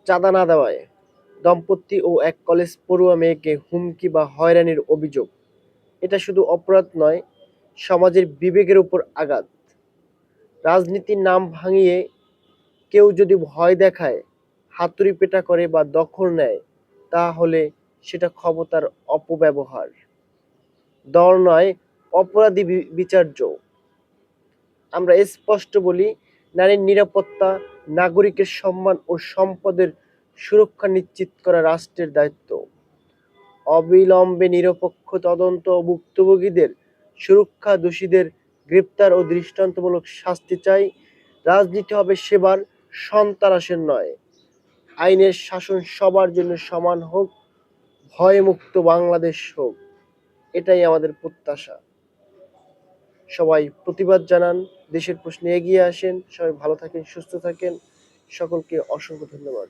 চাঁদা না দেওয়ায় দম্পতি ও এক কলেজ পড়ুয়া মেয়েকে হুমকি বা হয়রানির অভিযোগ। এটা শুধু অপরাধ নয়, সমাজের বিবেকের উপর আঘাত। রাজনীতির নাম ভাঙিয়ে কেউ যদি ভয় দেখায়, হাতুড়ি পেটা করে বা দখল নেয়, তাহলে সেটা ক্ষমতার অপব্যবহার। দল নয়, অপরাধী বিচার্য। আমরা স্পষ্ট বলি, নারীর নিরাপত্তা, নাগরিকের সম্মান ও সম্পদের সুরক্ষা নিশ্চিত করা রাষ্ট্রের দায়িত্ব। অবিলম্বে নিরপেক্ষ তদন্ত ও ভুক্তভোগীদের সুরক্ষা, দোষীদের গ্রেপ্তার ও দৃষ্টান্তমূলক শাস্তি চাই। রাজনীতি হবে সেবার, সন্ত্রাসের নয়। আইনের শাসন সবার জন্য সমান হোক, ভয়মুক্ত বাংলাদেশ হোক, এটাই আমাদের প্রত্যাশা। সবাই প্রতিবাদ জানান, দেশের প্রশ্নে এগিয়ে আসেন। সবাই ভালো থাকেন, সুস্থ থাকেন। সকলকে অসংখ্য ধন্যবাদ।